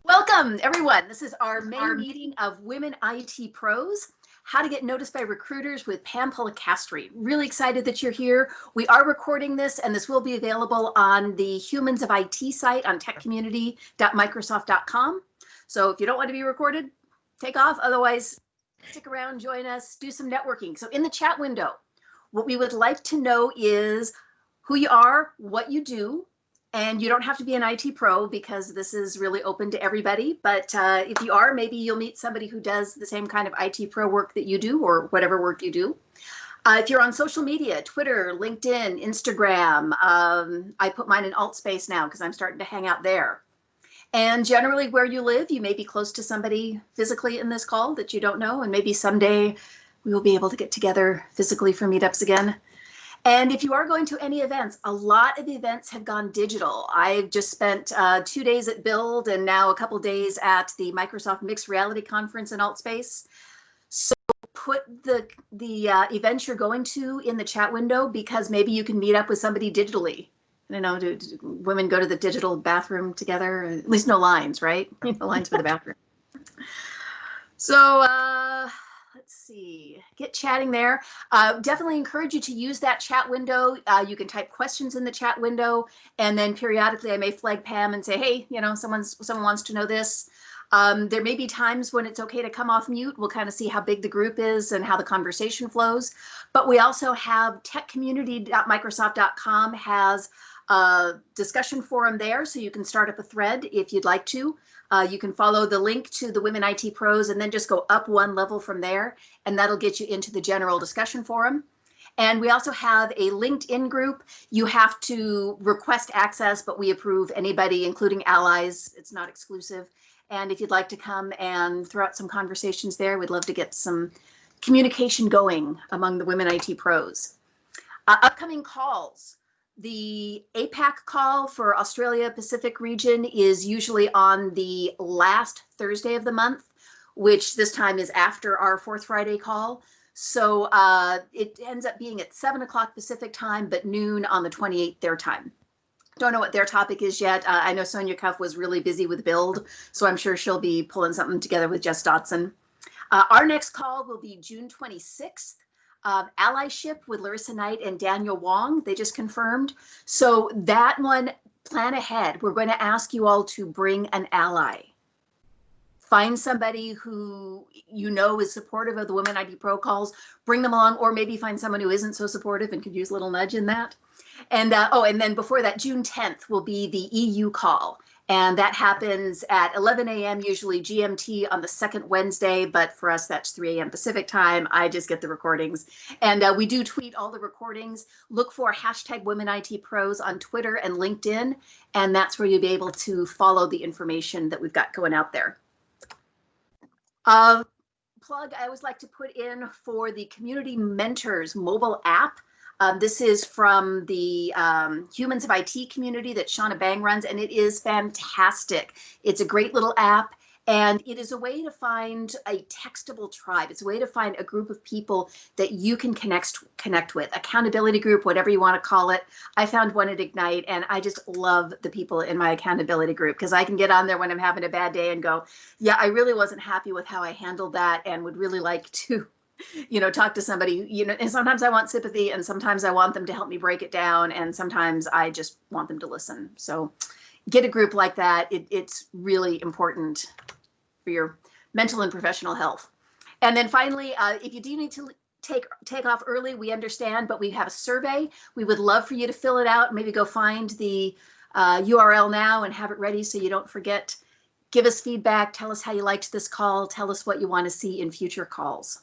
Welcome, everyone. This is our main meeting of Women IT Pros, how to get noticed by recruiters with Pam Policastri. Really excited that you're here. We are recording this, and this will be available on the Humans of IT site on techcommunity.microsoft.com. So if you don't want to be recorded, take off. Otherwise, stick around, join us, do some networking. So in the chat window, what we would like to know is who you are, what you do. And you don't have to be an IT pro because this is really open to everybody. But if you are, maybe you'll meet somebody who does the same kind of IT pro work that you do or whatever work you do. If you're on social media, Twitter, LinkedIn, Instagram, I put mine in alt space now because I'm starting to hang out there. And generally where you live, you may be close to somebody physically in this call that you don't know. And maybe someday we will be able to get together physically for meetups again. And if you are going to any events, a lot of events have gone digital. I've just spent 2 days at Build and now a couple days at the Microsoft Mixed Reality Conference in AltSpace. So put the events you're going to in the chat window because maybe you can meet up with somebody digitally. I don't know, do women go to the digital bathroom together? At least no lines, right? No lines for the bathroom. So let's see, get chatting there. Definitely encourage you to use that chat window. You can type questions in the chat window, and then periodically I may flag Pam and say, hey, you know, someone wants to know this. There may be times when it's okay to come off mute. We'll kind of see how big the group is and how the conversation flows. But we also have techcommunity.microsoft.com has a discussion forum there, so you can start up a thread if you'd like to. You can follow the link to the Women IT Pros and then just go up one level from there, and that'll get you into the general discussion forum. And we also have a LinkedIn group. You have to request access, but we approve anybody, including allies. It's not exclusive. And if you'd like to come and throw out some conversations there, we'd love to get some communication going among the Women IT Pros. Upcoming calls. The APAC call for Australia Pacific region is usually on the last Thursday of the month, which this time is after our fourth Friday call. So it ends up being at 7 o'clock Pacific time, but noon on the 28th their time. Don't know what their topic is yet. I know Sonia Cuff was really busy with Build, so I'm sure she'll be pulling something together with Jess Dotson. Our next call will be June 26th. Allyship with Larissa Knight and Daniel Wong, they just confirmed. So that one, plan ahead. We're going to ask you all to bring an ally. Find somebody who you know is supportive of the Women IT Pro calls, bring them along, or maybe find someone who isn't so supportive and could use a little nudge in that. And and then before that, June 10th will be the EU call. And that happens at 11 a.m. usually GMT on the second Wednesday, but for us that's 3 a.m. Pacific time. I just get the recordings. And we do tweet all the recordings. Look for hashtag Women IT Pros on Twitter and LinkedIn, and that's where you'll be able to follow the information that we've got going out there. Plug I always like to put in for the Community Mentors mobile app. This is from the Humans of IT community that Shauna Bang runs, and it is fantastic. It's a great little app, and it is a way to find a textable tribe. It's a way to find a group of people that you can connect with, accountability group, whatever you want to call it. I found one at Ignite, and I just love the people in my accountability group because I can get on there when I'm having a bad day and go, yeah, I really wasn't happy with how I handled that and would really like to talk to somebody, and sometimes I want sympathy and sometimes I want them to help me break it down. And sometimes I just want them to listen. So get a group like that. It's really important for your mental and professional health. And then finally, if you do need to take off early, we understand, but we have a survey. We would love for you to fill it out. Maybe go find the URL now and have it ready so you don't forget. Give us feedback. Tell us how you liked this call. Tell us what you want to see in future calls.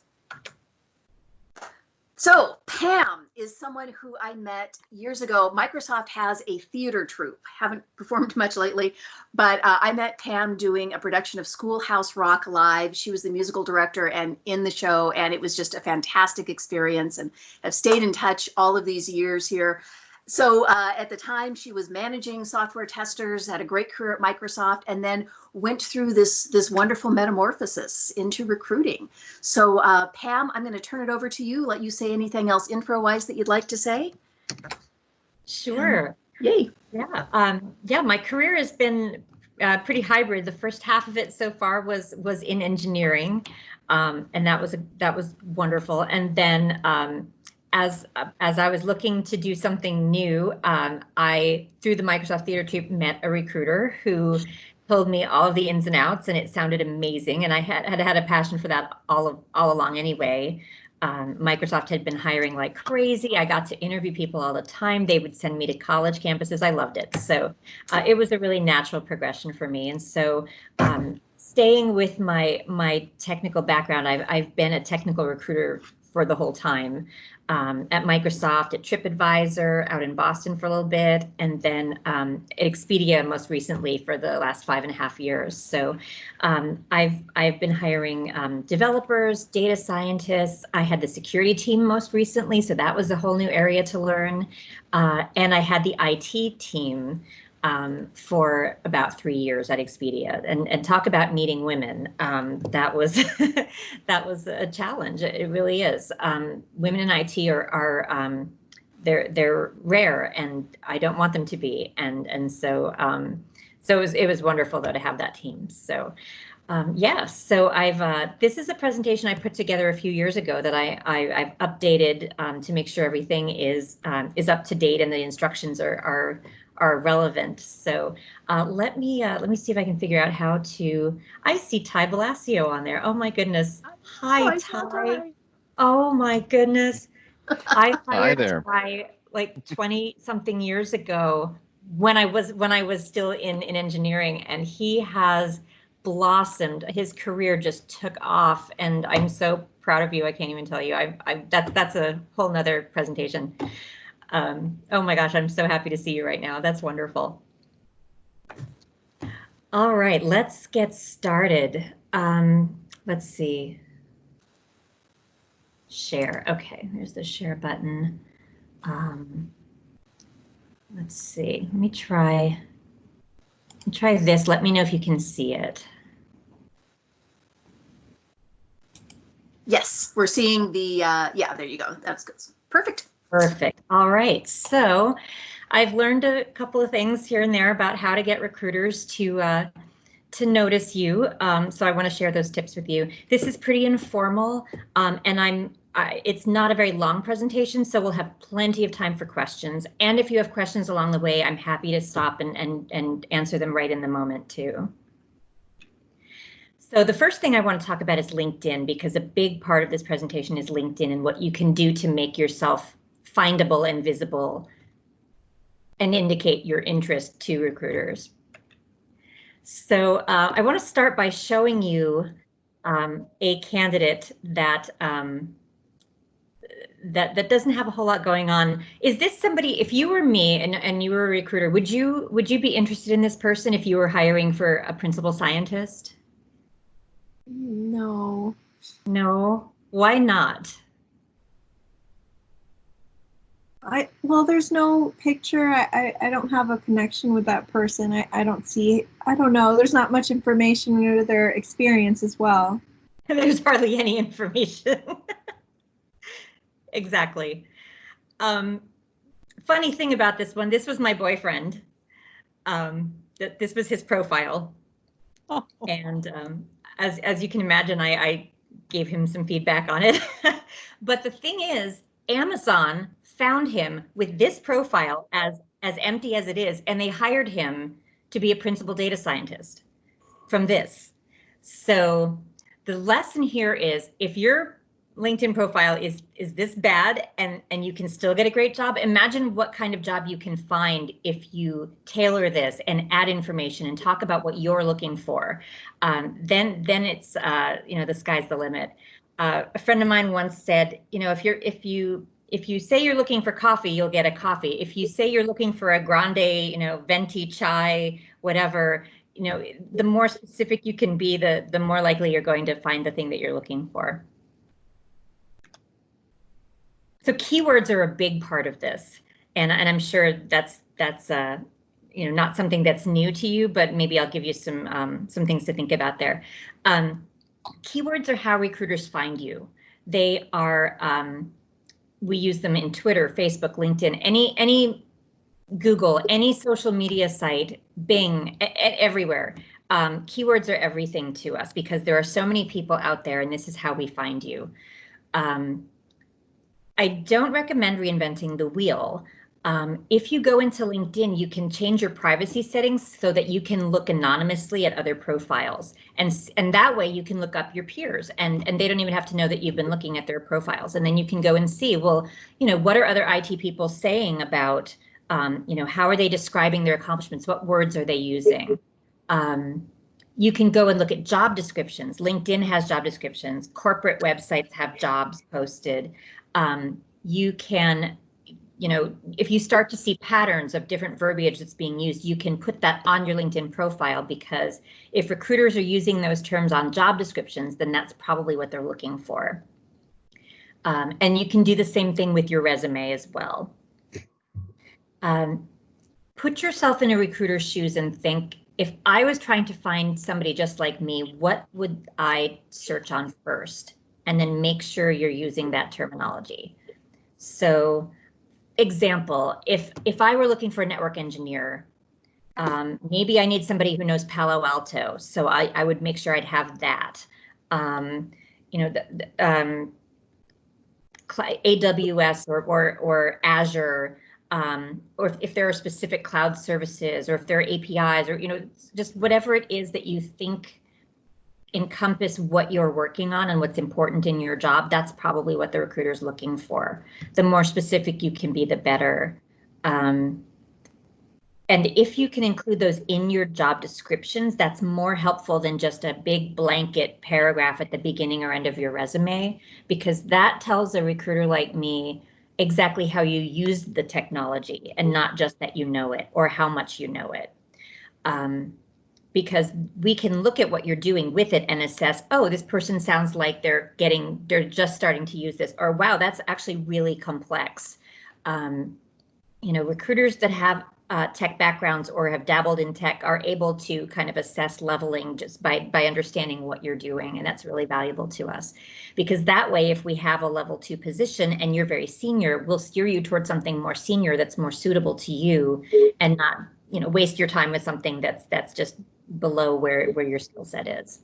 So Pam is someone who I met years ago. Microsoft has a theater troupe. Haven't performed much lately, but I met Pam doing a production of Schoolhouse Rock live. She was the musical director and in the show, and it was just a fantastic experience, and have stayed in touch all of these years here. So at the time, she was managing software testers, had a great career at Microsoft, and then went through this wonderful metamorphosis into recruiting. So Pam, I'm going to turn it over to you. Let you say anything else info-wise that you'd like to say. Sure. Yay. Yeah. Yeah. My career has been pretty hybrid. The first half of it so far was in engineering, and that was wonderful. And then as I was looking to do something new, I, through the Microsoft Theater Troupe, met a recruiter who told me all of the ins and outs, and it sounded amazing. And I had a passion for that all along anyway. Microsoft had been hiring like crazy. I got to interview people all the time. They would send me to college campuses. I loved it. So it was a really natural progression for me. And so staying with my technical background, I've been a technical recruiter for the whole time. At Microsoft, at TripAdvisor, out in Boston for a little bit, and then at Expedia most recently for the last 5.5 years. So I've been hiring developers, data scientists. I had the security team most recently, so that was a whole new area to learn. And I had the IT team for about 3 years at Expedia, and talk about meeting women. That was that was a challenge. It really is. Women in IT are they're rare, and I don't want them to be. And so it was wonderful though to have that team. So yeah, so this is a presentation I put together a few years ago that I've updated to make sure everything is up to date and the instructions are relevant. So let me see if I can figure out how to. I see Ty Velasio on there. Oh my goodness! Hi, Ty. Oh my goodness! I hired Ty like 20-something years ago when I was still in engineering, and he has blossomed. His career just took off, and I'm so proud of you. I can't even tell you. That's a whole nother presentation. Oh my gosh, I'm so happy to see you right now. That's wonderful. All right, let's get started. Let's see. Share. Okay, there's the share button. Let's see. Let me try this. Let me know if you can see it. Yes, we're seeing the, yeah, there you go. That's good. Perfect. Perfect. All right. So I've learned a couple of things here and there about how to get recruiters to notice you. So I want to share those tips with you. This is pretty informal, and it's not a very long presentation, so we'll have plenty of time for questions. And if you have questions along the way, I'm happy to stop and answer them right in the moment too. So the first thing I want to talk about is LinkedIn, because a big part of this presentation is LinkedIn and what you can do to make yourself findable and visible and indicate your interest to recruiters. So I want to start by showing you a candidate that that doesn't have a whole lot going on. Is this somebody, if you were me and you were a recruiter, would you be interested in this person if you were hiring for a principal scientist? No. No? Why not? Well, there's no picture. I don't have a connection with that person. I don't know. There's not much information into their experience as well. There's hardly any information. Exactly. Funny thing about this one, this was my boyfriend. This was his profile. Oh. And as you can imagine, I gave him some feedback on it. But the thing is, Amazon found him with this profile as empty as it is, and they hired him to be a principal data scientist from this. So the lesson here is, if your LinkedIn profile is this bad and you can still get a great job, imagine what kind of job you can find if you tailor this and add information and talk about what you're looking for. Then it's the sky's the limit. A friend of mine once said, if you say you're looking for coffee, you'll get a coffee. If you say you're looking for a grande, venti chai, whatever, the more specific you can be, the more likely you're going to find the thing that you're looking for. So keywords are a big part of this, and I'm sure that's not something that's new to you, but maybe I'll give you some things to think about there. Keywords are how recruiters find you. They are we use them in Twitter, Facebook, LinkedIn, any Google, any social media site, Bing, everywhere. Keywords are everything to us because there are so many people out there, and this is how we find you. I don't recommend reinventing the wheel. If you go into LinkedIn, you can change your privacy settings so that you can look anonymously at other profiles. And that way you can look up your peers and they don't even have to know that you've been looking at their profiles. And then you can go and see, well, what are other IT people saying about, how are they describing their accomplishments? What words are they using? You can go and look at job descriptions. LinkedIn has job descriptions. Corporate websites have jobs posted. You can, if you start to see patterns of different verbiage that's being used, you can put that on your LinkedIn profile, because if recruiters are using those terms on job descriptions, then that's probably what they're looking for. And you can do the same thing with your resume as well. Put yourself in a recruiter's shoes and think, if I was trying to find somebody just like me, what would I search on first? And then make sure you're using that terminology. So, example, if I were looking for a network engineer, maybe I need somebody who knows Palo Alto, so I would make sure I'd have that. AWS or Azure, or if there are specific cloud services, or if there are APIs, or just whatever it is that you think encompass what you're working on and what's important in your job, that's probably what the recruiter's looking for. The more specific you can be, the better. And if you can include those in your job descriptions, that's more helpful than just a big blanket paragraph at the beginning or end of your resume, because that tells a recruiter like me exactly how you use the technology and not just that you know it or how much you know it. Because we can look at what you're doing with it and assess, oh, this person sounds like they're just starting to use this, or wow, that's actually really complex. Recruiters that have tech backgrounds or have dabbled in tech are able to kind of assess leveling just by understanding what you're doing, and that's really valuable to us, because that way, if we have a level 2 position and you're very senior, we'll steer you towards something more senior that's more suitable to you, and not waste your time with something that's just below where your skill set is.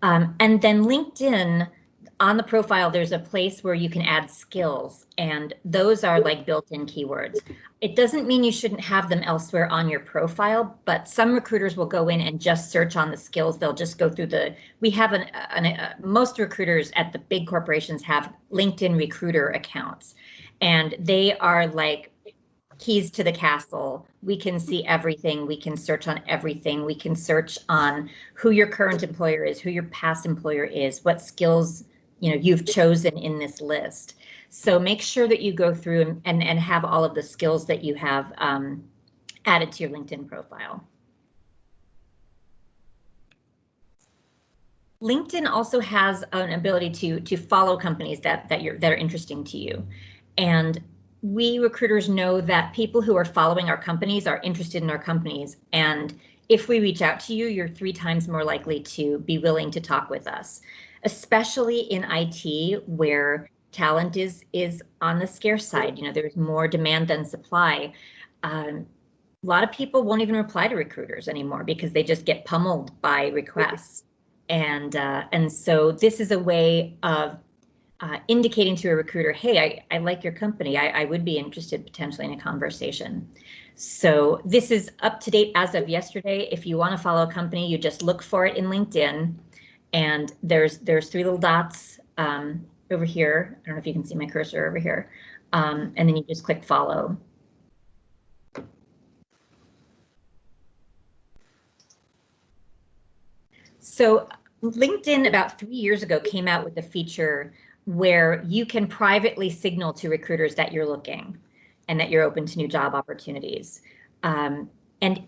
And then LinkedIn, on the profile, there's a place where you can add skills, and those are like built-in keywords. It doesn't mean you shouldn't have them elsewhere on your profile, but some recruiters will go in and just search on the skills. They'll just go through most recruiters at the big corporations have LinkedIn recruiter accounts, and they are like keys to the castle. We can see everything. We can search on everything. We can search on who your current employer is, who your past employer is, what skills you've chosen in this list. So make sure that you go through and have all of the skills that you have added to your LinkedIn profile. LinkedIn also has an ability to follow companies that are interesting to you, and we recruiters know that people who are following our companies are interested in our companies, and if we reach out to you, you're 3 times more likely to be willing to talk with us, especially in IT, where talent is on the scarce side. There's more demand than supply. A lot of people won't even reply to recruiters anymore because they just get pummeled by requests, and so this is a way of indicating to a recruiter, hey, I like your company. I would be interested potentially in a conversation. So this is up to date as of yesterday. If you want to follow a company, you just look for it in LinkedIn, and there's 3 little dots over here. I don't know if you can see my cursor over here. And then you just click follow. So LinkedIn about 3 years ago came out with a feature where you can privately signal to recruiters that you're looking and that you're open to new job opportunities. And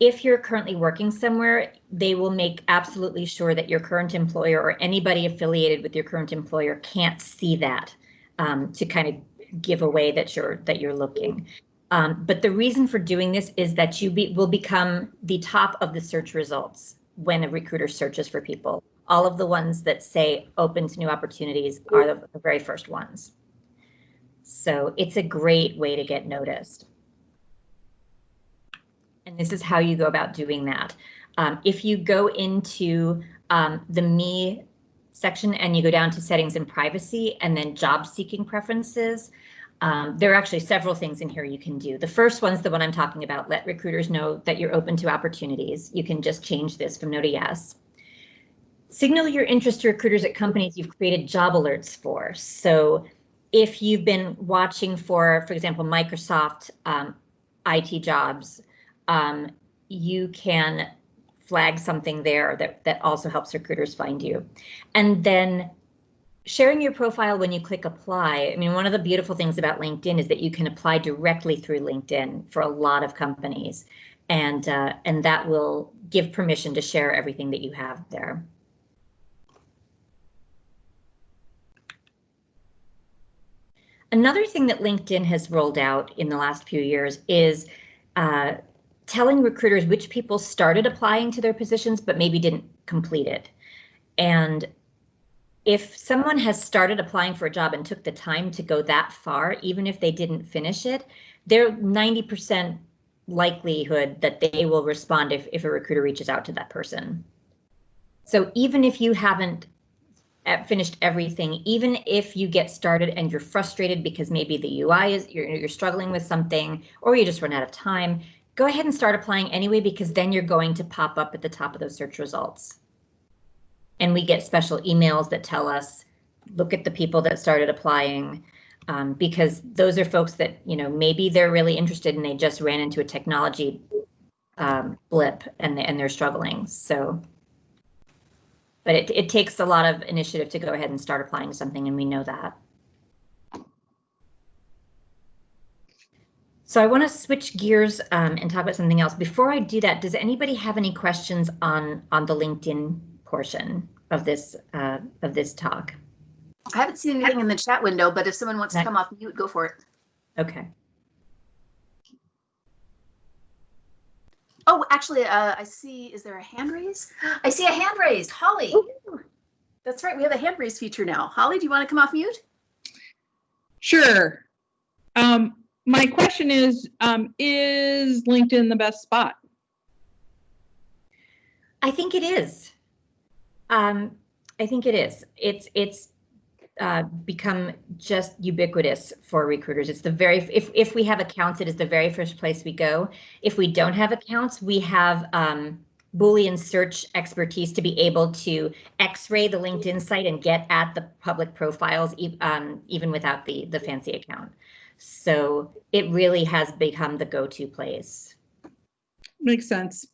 if you're currently working somewhere, they will make absolutely sure that your current employer or anybody affiliated with your current employer can't see that, to kind of give away that you're looking. But the reason for doing this is that you will become the top of the search results when a recruiter searches for people. All of the ones that say open to new opportunities are the very first ones. So it's a great way to get noticed. And this is how you go about doing that. If you go into the Me section and you go down to settings and privacy and then job seeking preferences, there are actually several things in here you can do. The first one's the one I'm talking about. Let recruiters know that you're open to opportunities. You can just change this from no to yes. Signal your interest to recruiters at companies you've created job alerts for. So if you've been watching for example, Microsoft IT jobs, you can flag something there that also helps recruiters find you. And then sharing your profile when you click apply. I mean, one of the beautiful things about LinkedIn is that you can apply directly through LinkedIn for a lot of companies, and that will give permission to share everything that you have there. Another thing that LinkedIn has rolled out in the last few years is telling recruiters which people started applying to their positions but maybe didn't complete it. And if someone has started applying for a job and took the time to go that far, even if they didn't finish it, they're 90% likelihood that they will respond if a recruiter reaches out to that person. So even if you haven't finished everything, even if you get started and you're frustrated because maybe the UI is you're struggling with something, or you just run out of time, go ahead and start applying anyway, because then you're going to pop up at the top of those search results. And we get special emails that tell us, look at the people that started applying, because those are folks that, you know, maybe they're really interested and they just ran into a technology blip and they're struggling. So, but it takes a lot of initiative to go ahead and start applying something, and we know that. So I want to switch gears and talk about something else. Before I do that, does anybody have any questions on the LinkedIn portion of this talk? I haven't seen anything in the chat window, but if someone wants to come off mute, go for it. Okay. Oh, actually, I see, is there a hand raise? I see a hand raised. Holly. Ooh. That's right, we have a hand raise feature now. Holly, do you want to come off mute? Sure. My question is LinkedIn the best spot? I think it is. I think it is. It's become just ubiquitous for recruiters. It's the very, if we have accounts, it is the very first place we go. If we don't have accounts, we have Boolean search expertise to be able to X-ray the LinkedIn site and get at the public profiles, even without the fancy account. So it really has become the go-to place. Makes sense.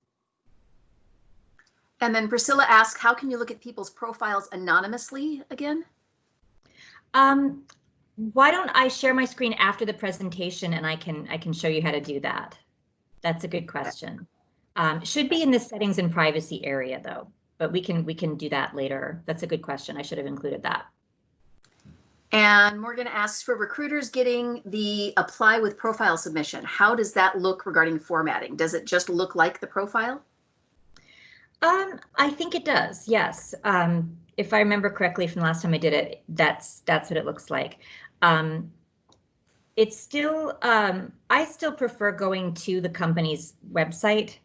And then Priscilla asks, how can you look at people's profiles anonymously again? Why don't I share my screen after the presentation and I can show you how to do that. That's a good question. Should be in the settings and privacy area though, but we can do that later. That's a good question. I should have included that. And Morgan asks, for recruiters getting the apply with profile submission, how does that look regarding formatting? Does it just look like the profile? I think it does, yes. If I remember correctly from the last time I did it, that's what it looks like. It's still, I still prefer going to the company's website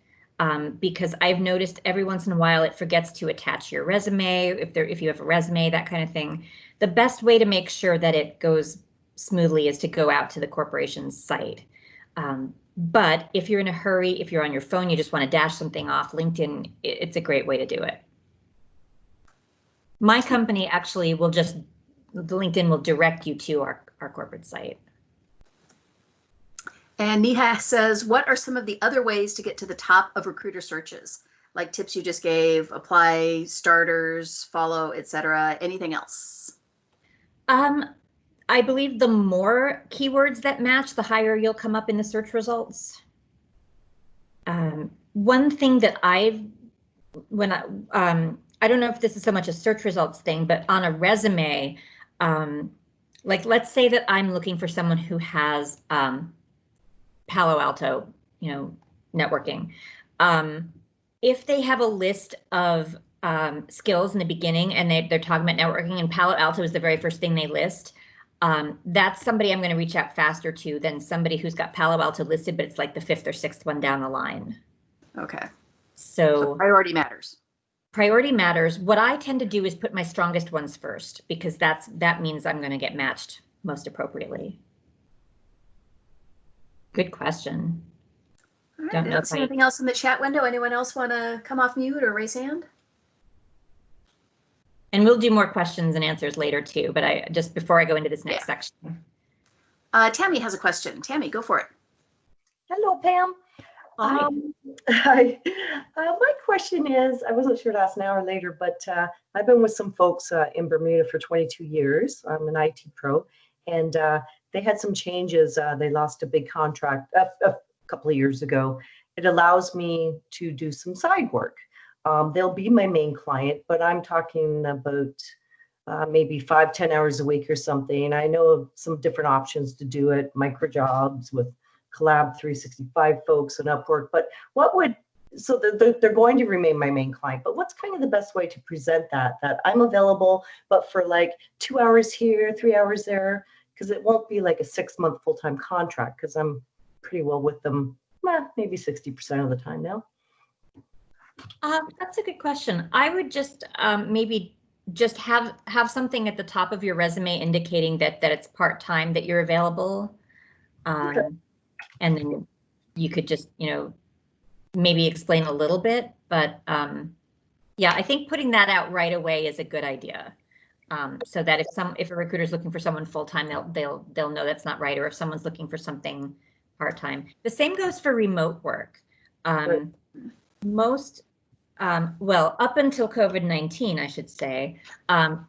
because I've noticed every once in a while it forgets to attach your resume, if you have a resume, that kind of thing. The best way to make sure that it goes smoothly is to go out to the corporation's site. But if you're in a hurry, if you're on your phone, you just want to dash something off, LinkedIn, it's a great way to do it. My company actually will the LinkedIn will direct you to our corporate site. And Neha says, what are some of the other ways to get to the top of recruiter searches? Like tips you just gave, apply, starters, follow, etc. Anything else? I believe the more keywords that match, the higher you'll come up in the search results. One thing that I don't know if this is so much a search results thing, but on a resume, like let's say that I'm looking for someone who has Palo Alto, networking. If they have a list of skills in the beginning and they're talking about networking and Palo Alto is the very first thing they list, That's somebody I'm going to reach out faster to than somebody who's got Palo Alto listed, but it's like the 5th or 6th one down the line. Okay. So Priority matters. Priority matters. What I tend to do is put my strongest ones first, because that means I'm going to get matched most appropriately. Good question. All right, Don't I know don't if see anything else in the chat window. Anyone else want to come off mute or raise hand? And we'll do more questions and answers later too, but I just before I go into this next section. Tammy has a question. Tammy, go for it. Hello, Pam. Hi. Hi. My question is, I wasn't sure to ask now or later, but I've been with some folks in Bermuda for 22 years. I'm an IT pro, and they had some changes. They lost a big contract a couple of years ago. It allows me to do some side work. They'll be my main client, but I'm talking about maybe 5-10 hours a week or something. I know of some different options to do it, micro jobs with Collab 365 folks and Upwork, but so they're going to remain my main client, but what's kind of the best way to present that I'm available, but for like 2 hours here, 3 hours there, because it won't be like a 6-month full-time contract, because I'm pretty well with them, maybe 60% of the time now. That's a good question. I would just maybe just have something at the top of your resume indicating that it's part-time, that you're available. Okay. And then you could just, maybe explain a little bit, but yeah, I think putting that out right away is a good idea. So that if a recruiter is looking for someone full-time, they'll know that's not right, or if someone's looking for something part-time. The same goes for remote work. Right. Most well, up until COVID-19, I should say,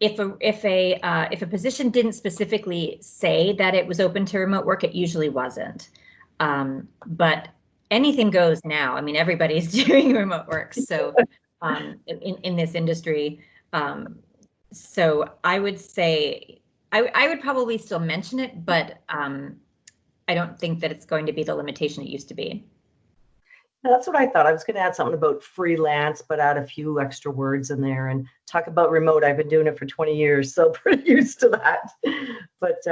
if a position didn't specifically say that it was open to remote work, it usually wasn't. But anything goes now. I mean, everybody's doing remote work. So in this industry, so I would say I would probably still mention it, but I don't think that it's going to be the limitation it used to be. That's what I thought. I was going to add something about freelance, but add a few extra words in there and talk about remote. I've been doing it for 20 years, so pretty used to that. But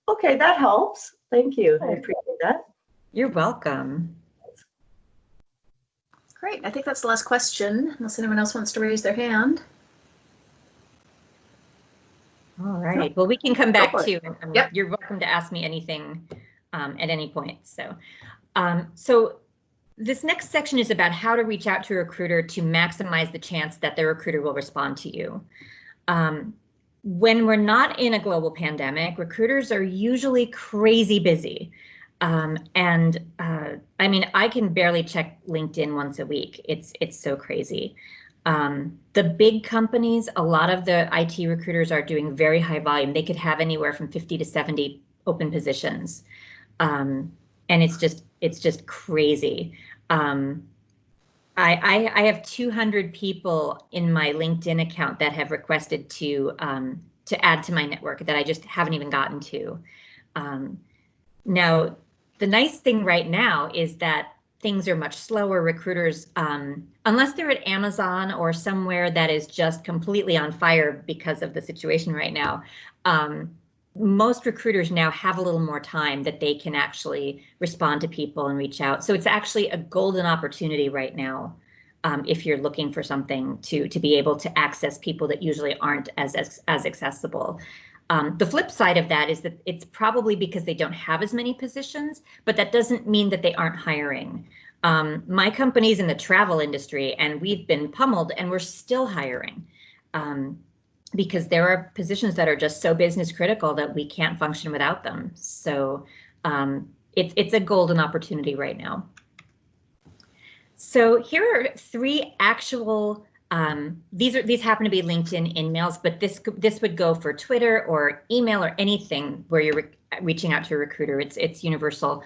okay, that helps. Thank you. I appreciate that. You're welcome. Great. I think that's the last question, unless anyone else wants to raise their hand. All right. Well, we can come back to. Yep. You're welcome to ask me anything at any point. So this next section is about how to reach out to a recruiter to maximize the chance that the recruiter will respond to you. When we're not in a global pandemic, recruiters are usually crazy busy. I mean, I can barely check LinkedIn once a week. It's so crazy. The big companies, a lot of the IT recruiters are doing very high volume. They could have anywhere from 50 to 70 open positions. And it's just crazy. I have 200 people in my LinkedIn account that have requested to add to my network that I just haven't even gotten to. Now, the nice thing right now is that things are much slower. Recruiters, unless they're at Amazon or somewhere that is just completely on fire because of the situation right now, most recruiters now have a little more time that they can actually respond to people and reach out. So it's actually a golden opportunity right now if you're looking for something to be able to access people that usually aren't as accessible. The flip side of that is that it's probably because they don't have as many positions, but that doesn't mean that they aren't hiring. My company's in the travel industry and we've been pummeled and we're still hiring. Because there are positions that are just so business critical that we can't function without them. So it's a golden opportunity right now. So here are 3 actual, these happen to be LinkedIn emails, but this would go for Twitter or email or anything where you're reaching out to a recruiter. It's universal.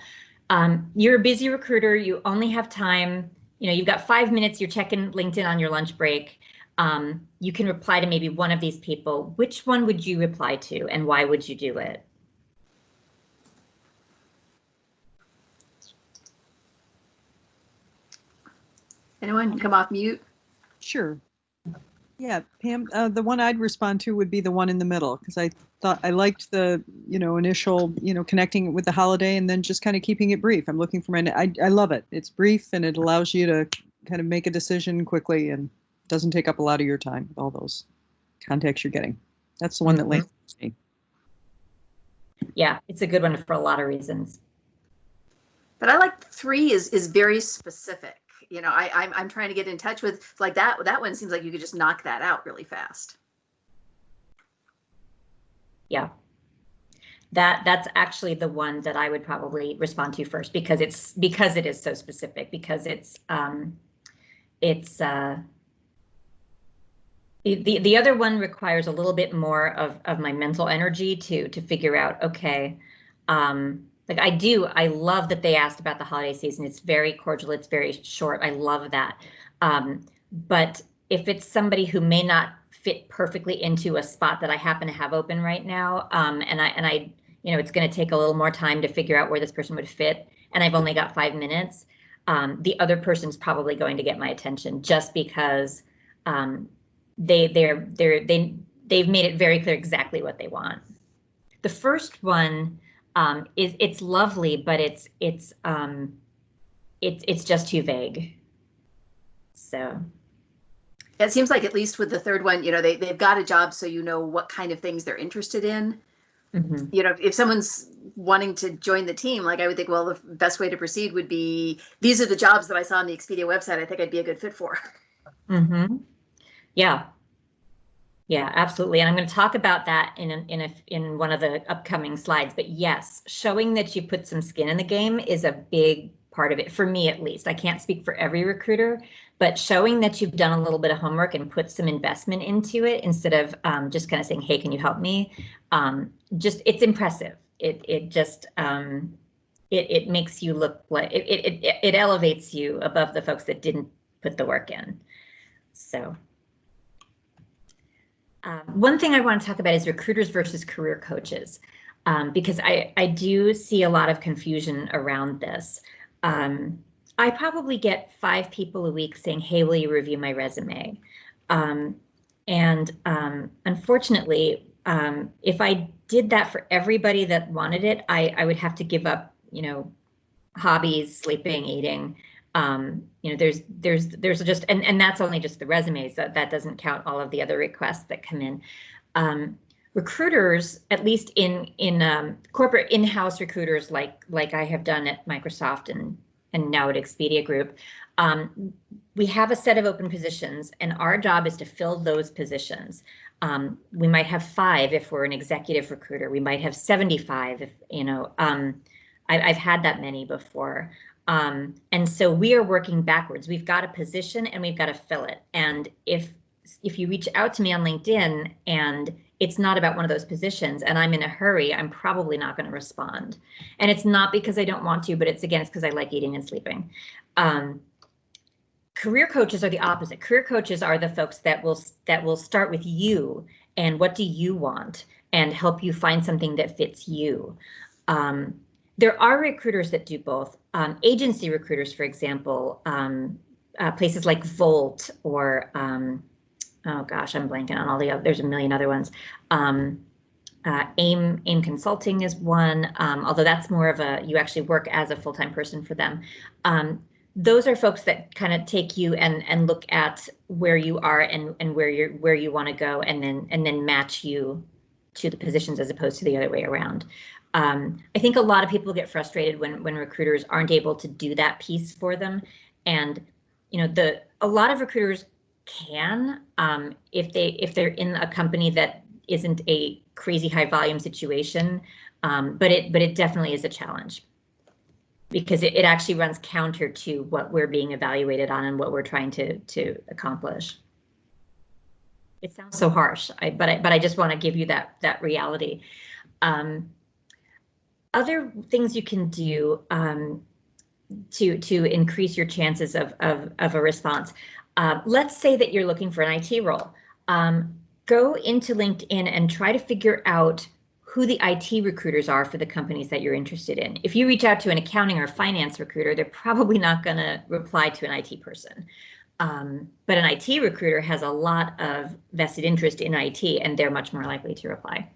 You're a busy recruiter, you only have time, you've got 5 minutes, you're checking LinkedIn on your lunch break. You can reply to maybe one of these people. Which one would you reply to and why would you do it? Anyone come off mute? Sure. Yeah, Pam, the one I'd respond to would be the one in the middle, because I thought I liked the, initial, connecting with the holiday and then just kind of keeping it brief. I'm looking for I love it. It's brief and it allows you to kind of make a decision quickly and doesn't take up a lot of your time with all those contacts you're getting. That's the one that links me. Yeah, it's a good one for a lot of reasons. But I like 3 is very specific. I'm trying to get in touch with like that. That one seems like you could just knock that out really fast. Yeah. That's actually the one that I would probably respond to first because it is so specific, because the other one requires a little bit more of my mental energy to figure out, okay, like I love that they asked about the holiday season. It's very cordial. It's very short. I love that. But if it's somebody who may not fit perfectly into a spot that I happen to have open right now, and I it's going to take a little more time to figure out where this person would fit, and I've only got 5 minutes, the other person's probably going to get my attention just because they've made it very clear exactly what they want. The first one it's lovely, but it's just too vague. So it seems like at least with the third one, they've got a job, so you know what kind of things they're interested in. Mm-hmm. If someone's wanting to join the team, like I would think, well, the best way to proceed would be, these are the jobs that I saw on the Expedia website. I think I'd be a good fit for. Mm-hmm. Yeah, absolutely. And I'm going to talk about that in one of the upcoming slides. But yes, showing that you put some skin in the game is a big part of it, for me at least. I can't speak for every recruiter, but showing that you've done a little bit of homework and put some investment into it instead of just kind of saying, hey, can you help me? It's impressive. It makes you look like it elevates you above the folks that didn't put the work in. So. One thing I want to talk about is recruiters versus career coaches, because I do see a lot of confusion around this. I probably get 5 people a week saying, hey, will you review my resume? Unfortunately, if I did that for everybody that wanted it, I would have to give up, hobbies, sleeping, eating. There's just, and that's only just the resumes. That doesn't count all of the other requests that come in. Recruiters, at least in corporate in-house recruiters, like I have done at Microsoft and now at Expedia Group, we have a set of open positions, and our job is to fill those positions. We might have 5 if we're an executive recruiter. We might have 75 if I've had that many before. And so we are working backwards. We've got a position and we've got to fill it. And if you reach out to me on LinkedIn and it's not about one of those positions and I'm in a hurry, I'm probably not going to respond. And it's not because I don't want to, but it's because I like eating and sleeping. Career coaches are the opposite. Career coaches are the folks that will start with you and what do you want and help you find something that fits you. There are recruiters that do both. Agency recruiters, for example, places like Volt or, oh gosh, I'm blanking on all the other, there's a million other ones. AIM Consulting is one, although that's more of you actually work as a full-time person for them. Those are folks that kind of take you and look at where you are and where you want to go and then match you to the positions as opposed to the other way around. I think a lot of people get frustrated when recruiters aren't able to do that piece for them. And, a lot of recruiters can, if they're in a company that isn't a crazy high volume situation, but it definitely is a challenge because it actually runs counter to what we're being evaluated on and what we're trying to accomplish. It sounds so harsh, but I just want to give you that reality. Other things you can do to increase your chances of a response. Let's say that you're looking for an IT role. Go into LinkedIn and try to figure out who the IT recruiters are for the companies that you're interested in. If you reach out to an accounting or finance recruiter, they're probably not going to reply to an IT person. But an IT recruiter has a lot of vested interest in IT, and they're much more likely to reply.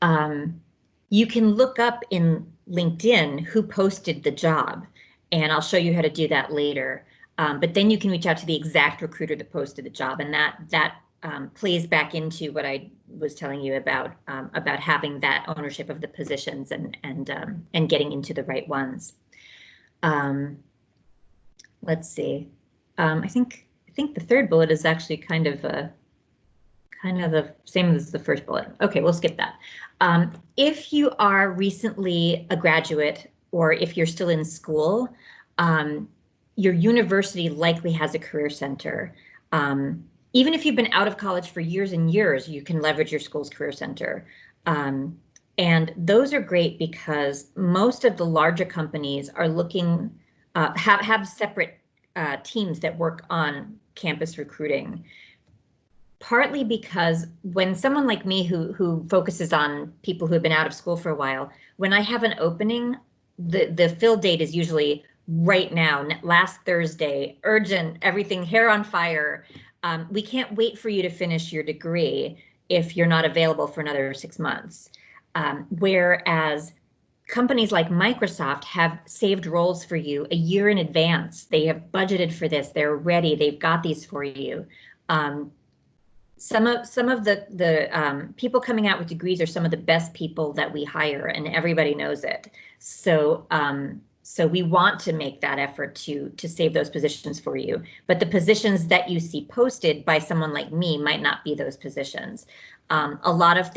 You can look up in LinkedIn who posted the job, and I'll show you how to do that later. But then you can reach out to the exact recruiter that posted the job, and that plays back into what I was telling you about having that ownership of the positions and getting into the right ones. Let's see. I think the third bullet is actually kind of the same as the first bullet. Okay, we'll skip that. If you are recently a graduate, or if you're still in school, your university likely has a career center. Even if you've been out of college for years and years, you can leverage your school's career center. And those are great because most of the larger companies are looking, have separate teams that work on campus recruiting. Partly because when someone like me who focuses on people who have been out of school for a while, when I have an opening, the fill date is usually right now, last Thursday, urgent, everything, hair on fire. We can't wait for you to finish your degree if you're not available for another 6 months. Whereas companies like Microsoft have saved roles for you a year in advance. They have budgeted for this. They're ready. They've got these for you. Some of the people coming out with degrees are some of the best people that we hire, and everybody knows it. So so we want to make that effort to save those positions for you. But the positions that you see posted by someone like me might not be those positions. A lot of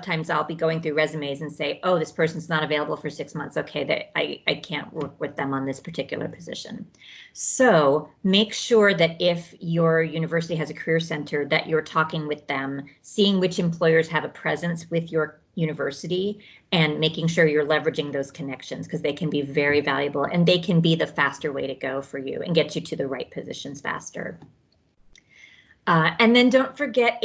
times I'll be going through resumes and say, oh, this person's not available for 6 months. Okay, I can't work with them on this particular position. So make sure that if your university has a career center, that you're talking with them, seeing which employers have a presence with your university, and making sure you're leveraging those connections, because they can be very valuable and they can be the faster way to go for you and get you to the right positions faster. And then don't forget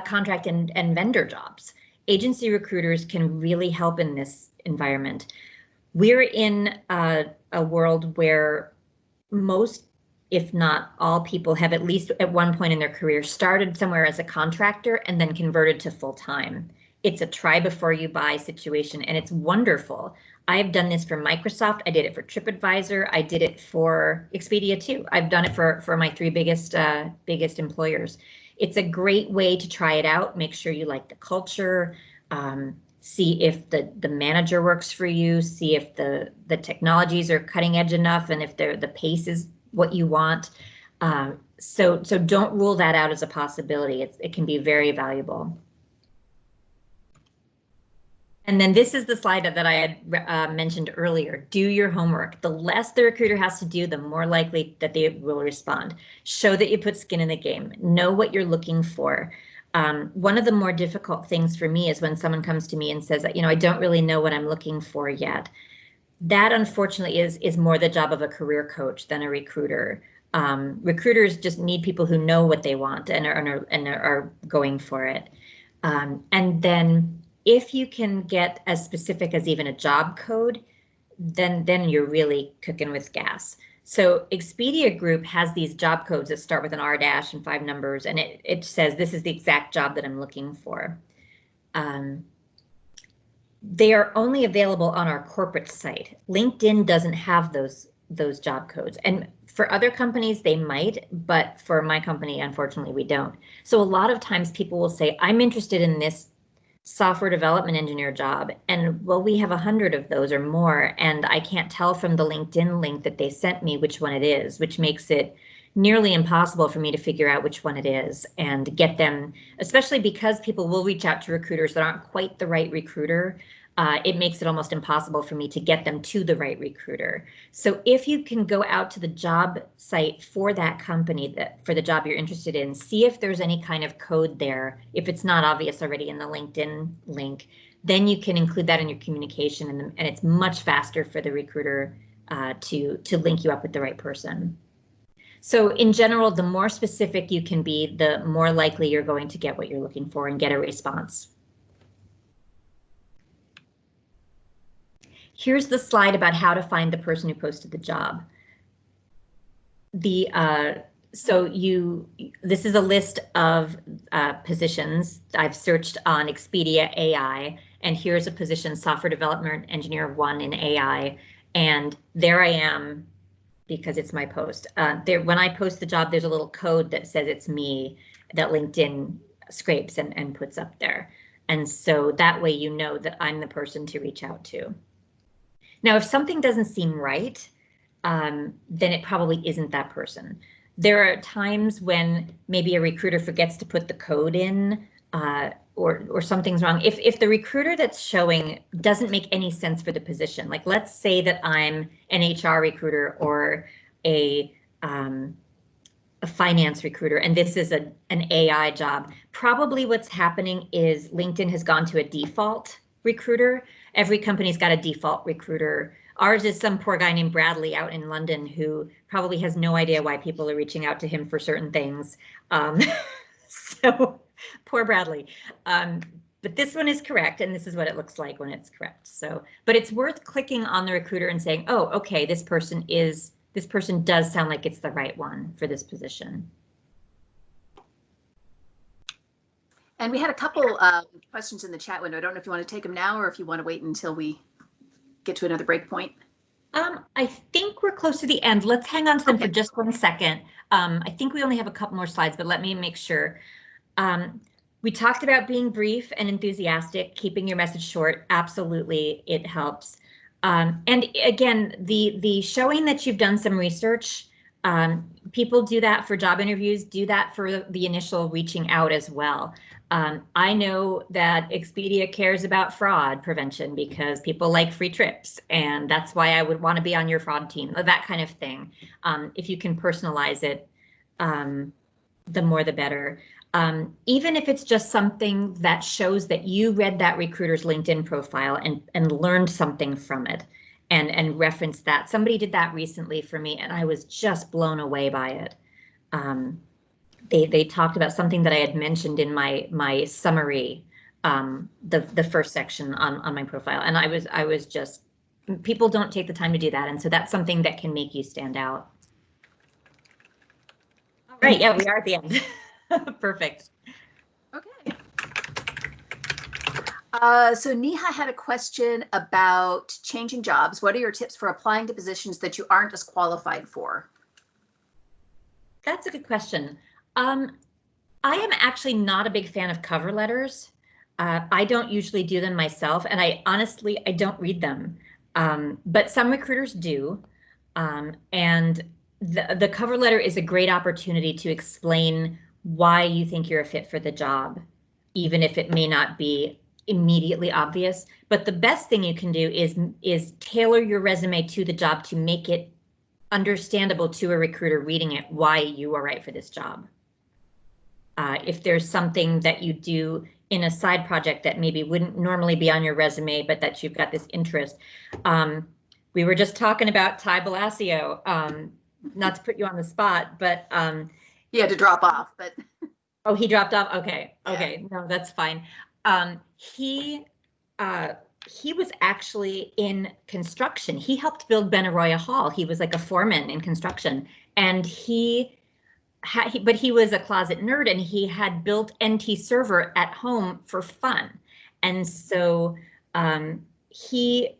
contract and vendor jobs. Agency recruiters can really help in this environment. We're in a world where most, if not all, people have at least at one point in their career started somewhere as a contractor and then converted to full-time. It's a try before you buy situation, and it's wonderful. I've done this for Microsoft. I did it for TripAdvisor. I did it for Expedia too. I've done it for my 3 biggest employers. It's a great way to try it out. Make sure you like the culture. See if the manager works for you. See if the technologies are cutting edge enough, and if the pace is what you want. So don't rule that out as a possibility. It can be very valuable. And then this is the slide that I had mentioned earlier. Do your homework. The less the recruiter has to do, the more likely that they will respond. Show that you put skin in the game. Know what you're looking for. One of the more difficult things for me is when someone comes to me and says, I don't really know what I'm looking for yet. That unfortunately is more the job of a career coach than a recruiter. Recruiters just need people who know what they want and are going for it. And then if you can get as specific as even a job code, then you're really cooking with gas. So Expedia Group has these job codes that start with an R- and 5 numbers, and it says this is the exact job that I'm looking for. They are only available on our corporate site. LinkedIn doesn't have those job codes, and for other companies they might, but for my company, unfortunately, we don't. So a lot of times people will say, I'm interested in this software development engineer job, and well, we have 100 of those or more, and I can't tell from the LinkedIn link that they sent me which one it is, which makes it nearly impossible for me to figure out which one it is and get them, especially because people will reach out to recruiters that aren't quite the right recruiter. It makes it almost impossible for me to get them to the right recruiter. So if you can go out to the job site for that company, for the job you're interested in, see if there's any kind of code there. If it's not obvious already in the LinkedIn link, then you can include that in your communication, and it's much faster for the recruiter to link you up with the right person. So in general, the more specific you can be, the more likely you're going to get what you're looking for and get a response. Here's the slide about how to find the person who posted the job. This is a list of positions I've searched on Expedia AI, and here's a position, software development engineer 1 in AI, and there I am because it's my post. When I post the job, there's a little code that says it's me that LinkedIn scrapes and puts up there. And so that way you know that I'm the person to reach out to. Now, if something doesn't seem right, then it probably isn't that person. There are times when maybe a recruiter forgets to put the code in, or something's wrong. If the recruiter that's showing doesn't make any sense for the position, like let's say that I'm an HR recruiter or a finance recruiter, and this is an AI job, probably what's happening is LinkedIn has gone to a default recruiter. Every company's got a default recruiter. Ours is some poor guy named Bradley out in London who probably has no idea why people are reaching out to him for certain things. So poor Bradley. But this one is correct, and this is what it looks like when it's correct. So, but it's worth clicking on the recruiter and saying, oh, okay, this person does sound like it's the right one for this position. And we had a couple questions in the chat window. I don't know if you want to take them now or if you want to wait until we get to another break point. I think we're close to the end. Let's hang on to them for just 1 second. I think we only have a couple more slides, but let me make sure. We talked about being brief and enthusiastic, keeping your message short. Absolutely, it helps. And again, the showing that you've done some research, people do that for job interviews, do that for the initial reaching out as well. I know that Expedia cares about fraud prevention because people like free trips, and that's why I would want to be on your fraud team, that kind of thing. If you can personalize it, the more the better. Even if it's just something that shows that you read that recruiter's LinkedIn profile and learned something from it and referenced that. Somebody did that recently for me and I was just blown away by it. They talked about something that I had mentioned in my summary, the first section on my profile, and I was just, people don't take the time to do that, and so that's something that can make you stand out. All right, yeah, we are at the end. Perfect. Okay. So Neha had a question about changing jobs. What are your tips for applying to positions that you aren't as qualified for? That's a good question. I am actually not a big fan of cover letters. I don't usually do them myself, and I don't read them. But some recruiters do. And the cover letter is a great opportunity to explain why you think you're a fit for the job, even if it may not be immediately obvious. But the best thing you can do is tailor your resume to the job to make it understandable to a recruiter reading it why you are right for this job. If there's something that you do in a side project that maybe wouldn't normally be on your resume, but that you've got this interest. We were just talking about Ty Balacio, not to put you on the spot, but he had to drop off, but oh, he dropped off. Okay, yeah. Okay, no, that's fine. He was actually in construction. He helped build Benaroya Hall. He was like a foreman in construction, and but he was a closet nerd, and he had built NT Server at home for fun, and so he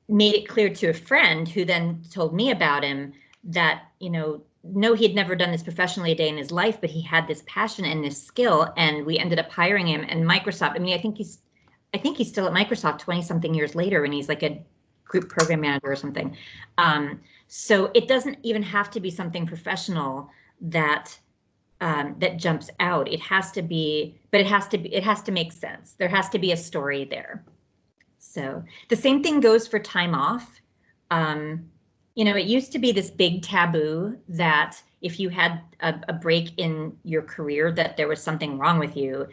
made it clear to a friend who then told me about him that, no, he had never done this professionally a day in his life, but he had this passion and this skill, and we ended up hiring him. And Microsoft, I mean, I think he's still at Microsoft 20-something years later, and he's like a group program manager or something. So it doesn't even have to be something professional that jumps out. It has to be, but it has to make sense. There has to be a story there. So the same thing goes for time off. It used to be this big taboo that if you had a break in your career, that there was something wrong with you.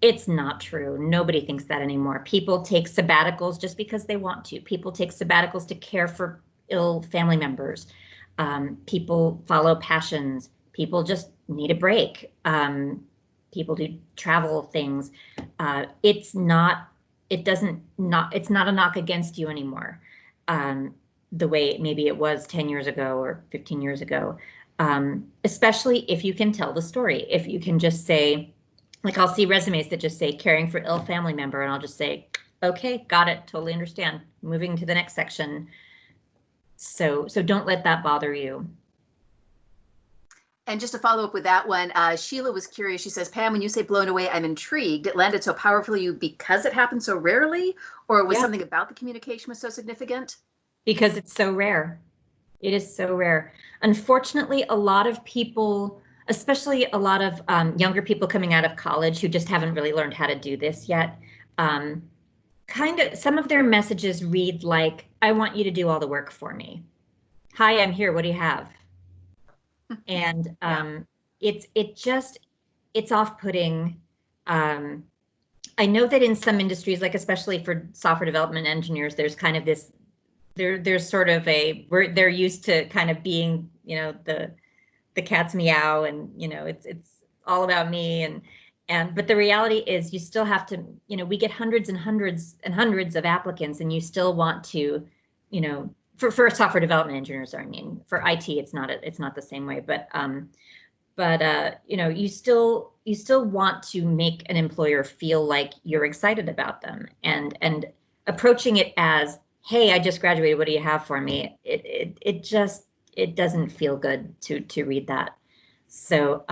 It's not true. Nobody thinks that anymore. People take sabbaticals just because they want to. People take sabbaticals to care for ill family members. People follow passions. People just need a break. People do travel things. It's not a knock against you anymore. The way maybe it was 10 years ago or 15 years ago, especially if you can tell the story. If you can just say, like I'll see resumes that just say caring for ill family member, and I'll just say, okay, got it, totally understand. Moving to the next section. So don't let that bother you. And just to follow up with that one, Sheila was curious. She says, Pam, when you say blown away, I'm intrigued. It landed so powerfully because it happened so rarely, or was something about the communication was so significant? Because it's so rare. It is so rare. Unfortunately, a lot of people, especially a lot of younger people coming out of college who just haven't really learned how to do this yet, kind of some of their messages read like, I want you to do all the work for me. Hi, I'm here. What do you have? And it's off-putting. I know that in some industries, like especially for software development engineers, there's kind of this, there's sort of they're used to kind of being, the cat's meow, and it's all about me, but the reality is you still have to, we get hundreds and hundreds and hundreds of applicants, and you still want to, for software development engineers, I mean, for IT, it's not the same way, but you still want to make an employer feel like you're excited about them, and approaching it as, hey, I just graduated, what do you have for me? It doesn't feel good to read that. So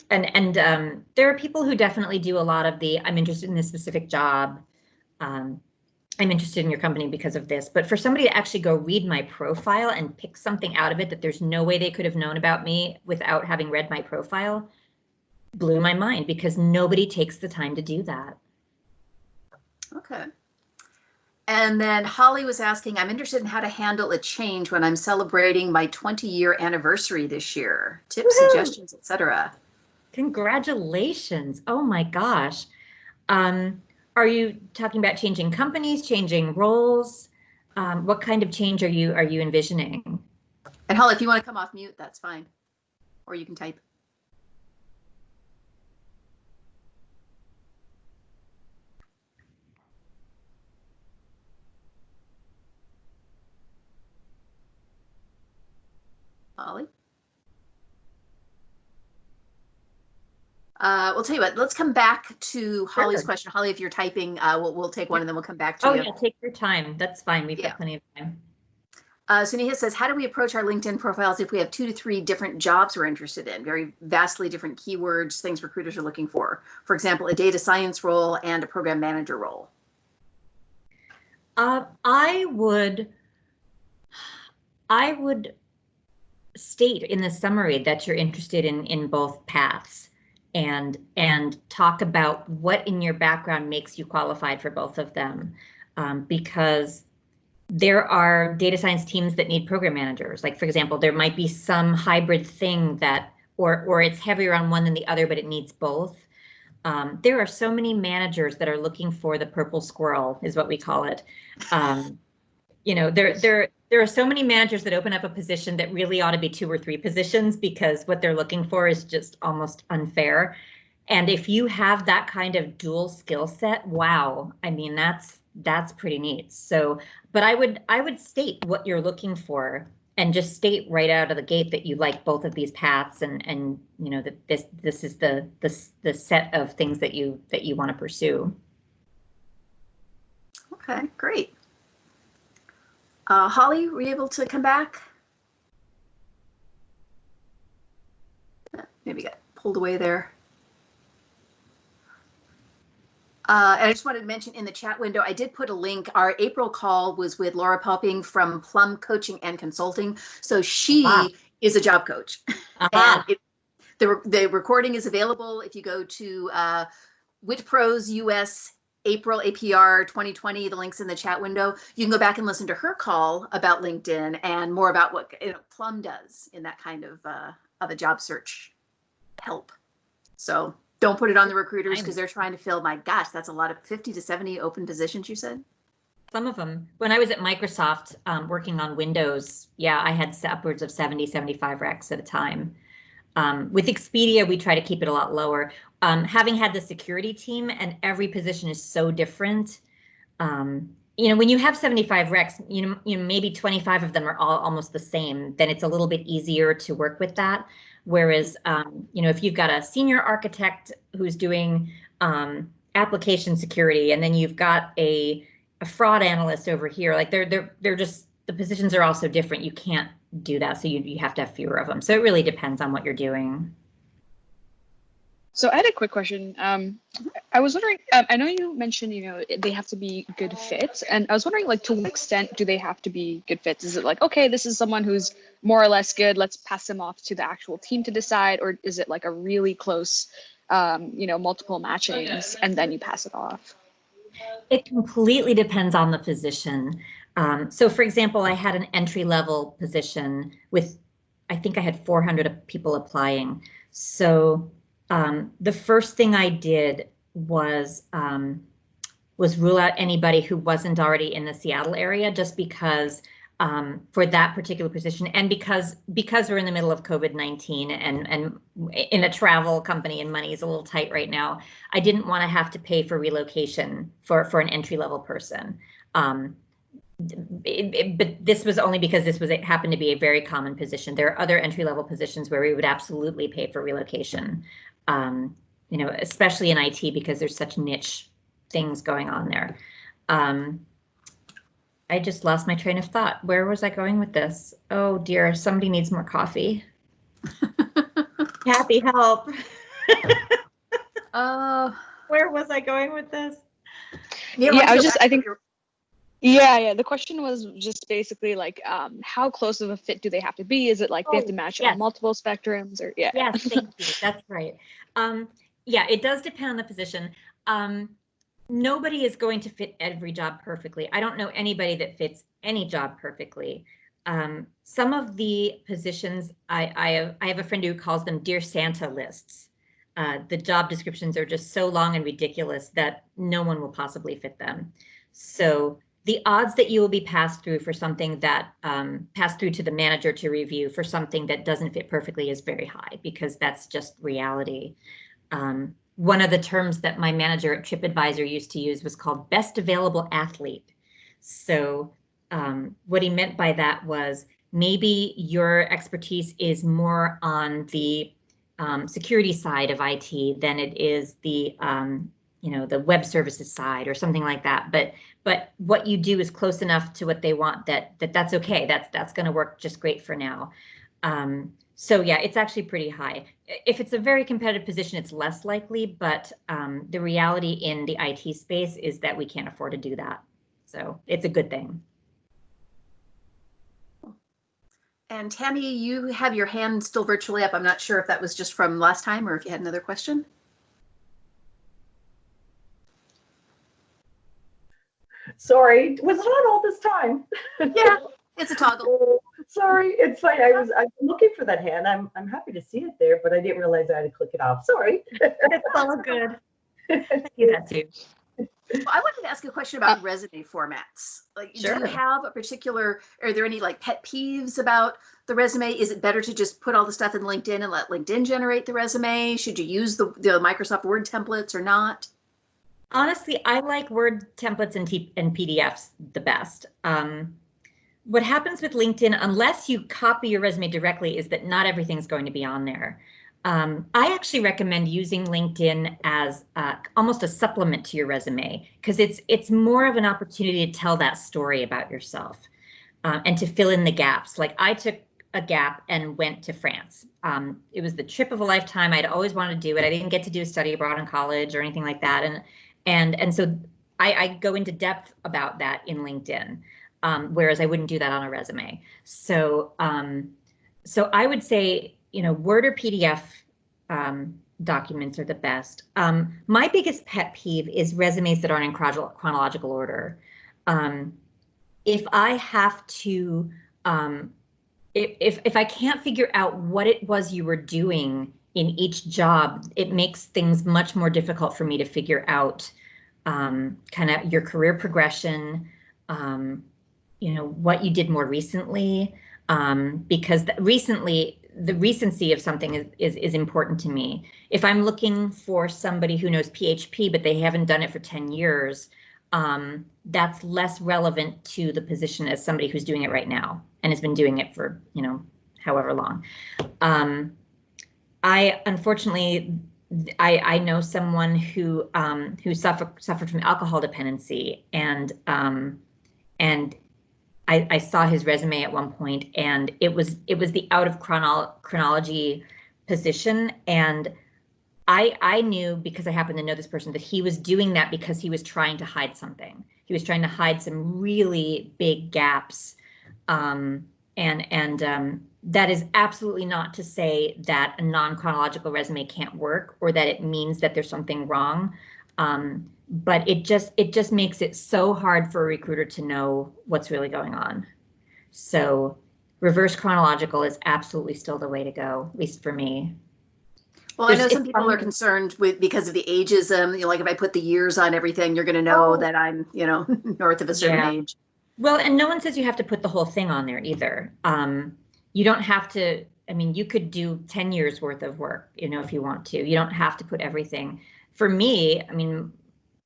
there are people who definitely do a lot of the, I'm interested in this specific job. I'm interested in your company because of this, but for somebody to actually go read my profile and pick something out of it that there's no way they could have known about me without having read my profile blew my mind, because nobody takes the time to do that. Okay. And then Holly was asking, I'm interested in how to handle a change when I'm celebrating my 20-year anniversary this year. Tips, suggestions, etc. Congratulations. Oh my gosh. Are you talking about changing companies, changing roles? What kind of change are you envisioning? And Holly, if you want to come off mute, that's fine. Or you can type. Holly? We'll tell you what, let's come back to Holly's question. Holly, if you're typing, we'll take one and then we'll come back to you. Oh yeah, take your time. That's fine. We've got plenty of time. Sunita says, how do we approach our LinkedIn profiles if we have 2 to 3 different jobs we're interested in? Very vastly different keywords, things recruiters are looking for. For example, a data science role and a program manager role. I would state in the summary that you're interested in both paths, and talk about what in your background makes you qualified for both of them, because there are data science teams that need program managers. Like, for example, there might be some hybrid thing that, or it's heavier on one than the other, but it needs both. There are so many managers that are looking for the purple squirrel, is what we call it. There are so many managers that open up a position that really ought to be 2 or 3 positions, because what they're looking for is just almost unfair. And if you have that kind of dual skill set, wow, I mean, that's pretty neat. So, but I would state what you're looking for, and just state right out of the gate that you like both of these paths, and that this is the set of things that you want to pursue. Okay, great. Holly, were you able to come back? Maybe got pulled away there. And I just wanted to mention in the chat window, I did put a link. Our April call was with Laura Popping from Plum Coaching and Consulting. So she is a job coach. And the recording is available if you go to WITPRO's US April APR 2020, the link's in the chat window. You can go back and listen to her call about LinkedIn and more about what Plum does in that kind of a job search help. So don't put it on the recruiters, because they're trying to fill, my gosh, that's a lot of 50 to 70 open positions, you said? Some of them. When I was at Microsoft working on Windows, I had upwards of 70, 75 recs at a time. With Expedia, we try to keep it a lot lower. Having had the security team, and every position is so different. When you have 75 recs, maybe 25 of them are all almost the same, then it's a little bit easier to work with that. Whereas, if you've got a senior architect who's doing application security, and then you've got a fraud analyst over here, like they're just, the positions are also different. You can't do that. So you have to have fewer of them. So it really depends on what you're doing. So I had a quick question. I was wondering, I know you mentioned, they have to be good fits, and I was wondering, like, to what extent do they have to be good fits? Is it like, okay, this is someone who's more or less good, let's pass them off to the actual team to decide, or is it like a really close, multiple matchings and then you pass it off? It completely depends on the position. So for example, I had an entry-level position with, I think I had 400 people applying. So the first thing I did was rule out anybody who wasn't already in the Seattle area, just because for that particular position, and because we're in the middle of COVID-19 and in a travel company and money is a little tight right now, I didn't want to have to pay for relocation for an entry-level person. But this was only because it happened to be a very common position. There are other entry-level positions where we would absolutely pay for relocation, especially in IT, because there's such niche things going on there. I just lost my train of thought. Where was I going with this? Oh dear, somebody needs more coffee. Happy help. Where was I going with this? Yeah, the question was just basically like, how close of a fit do they have to be? Is it like they have to match on multiple spectrums, or yeah? Yes, thank you. That's right. Yeah, it does depend on the position. Nobody is going to fit every job perfectly. I don't know anybody that fits any job perfectly. Some of the positions, I have a friend who calls them Dear Santa lists. The job descriptions are just so long and ridiculous that no one will possibly fit them. So the odds that you will be passed through for something that passed through to the manager to review for something that doesn't fit perfectly is very high, because that's just reality. One of the terms that my manager at TripAdvisor used to use was called best available athlete. So what he meant by that was, maybe your expertise is more on the security side of IT than it is the the web services side or something like that. But what you do is close enough to what they want that's okay. That's going to work just great for now. So yeah, it's actually pretty high. If it's a very competitive position, it's less likely, but the reality in the IT space is that we can't afford to do that. So it's a good thing. And Tammy, you have your hand still virtually up. I'm not sure if that was just from last time or if you had another question. Sorry, was it on all this time? Yeah, it's a toggle. Sorry, it's fine. I'm looking for that hand. I'm happy to see it there, but I didn't realize I had to click it off. Sorry. It's all good. I do that too. Well, I wanted to ask a question about resume formats. Like, Sure. Do you have a particular, are there any like pet peeves about the resume? Is it better to just put all the stuff in LinkedIn and let LinkedIn generate the resume? Should you use the Microsoft Word templates or not? Honestly, I like Word templates and PDFs the best. What happens with LinkedIn, unless you copy your resume directly, is that not everything's going to be on there. I actually recommend using LinkedIn as almost a supplement to your resume, because it's more of an opportunity to tell that story about yourself and to fill in the gaps. Like, I took a gap and went to France. It was the trip of a lifetime. I'd always wanted to do it. I didn't get to do a study abroad in college or anything like that. And so I go into depth about that in LinkedIn, whereas I wouldn't do that on a resume. So I would say, Word or PDF documents are the best. My biggest pet peeve is resumes that aren't in chronological order. If I have to, if I can't figure out what it was you were doing in each job, it makes things much more difficult for me to figure out kind of your career progression, what you did more recently, because the recency of something is important to me. If I'm looking for somebody who knows PHP, but they haven't done it for 10 years, that's less relevant to the position as somebody who's doing it right now and has been doing it for, however long. I unfortunately, I know someone who suffered from alcohol dependency, and I saw his resume at one point, and it was the out of chronology position, and I knew, because I happened to know this person, that he was doing that because he was trying to hide something. He was trying to hide some really big gaps, and that is absolutely not to say that a non-chronological resume can't work, or that it means that there's something wrong. But it just makes it so hard for a recruiter to know what's really going on. So reverse chronological is absolutely still the way to go, at least for me. Well, I know some people are concerned with, because of the ageism, you know, like if I put the years on everything, you're going to know that I'm, you know, north of a certain age. Well, and no one says you have to put the whole thing on there either. You don't have to, I mean, you could do 10 years worth of work, you know, if you want to. You don't have to put everything. For me, I mean,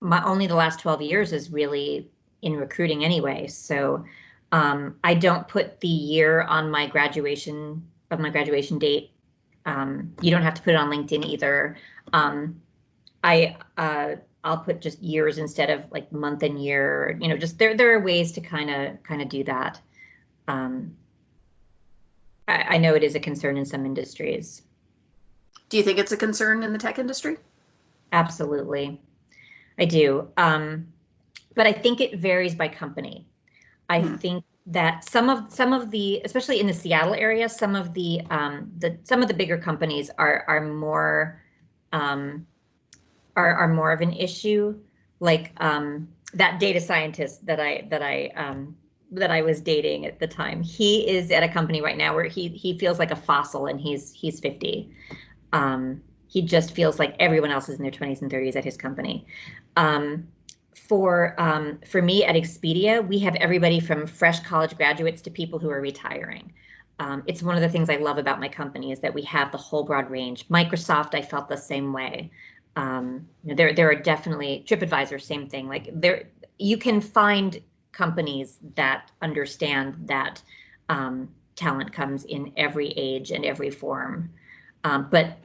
only the last 12 years is really in recruiting anyway. So I don't put the year on my graduation date. You don't have to put it on LinkedIn either. I'll put just years instead of like month and year. You know, just there are ways to kind of do that. I know it is a concern in some industries. Do you think it's a concern in the tech industry? Absolutely, I do. But I think it varies by company. I think that some of the, especially in the Seattle area, some of the bigger companies are more of an issue. Like that data scientist that I was dating at the time. He is at a company right now where he feels like a fossil, and he's 50. He just feels like everyone else is in their 20s and 30s at his company. For me at Expedia, we have everybody from fresh college graduates to people who are retiring. It's one of the things I love about my company, is that we have the whole broad range. Microsoft, I felt the same way. There are definitely, TripAdvisor, same thing. Like you can find companies that understand that talent comes in every age and every form. But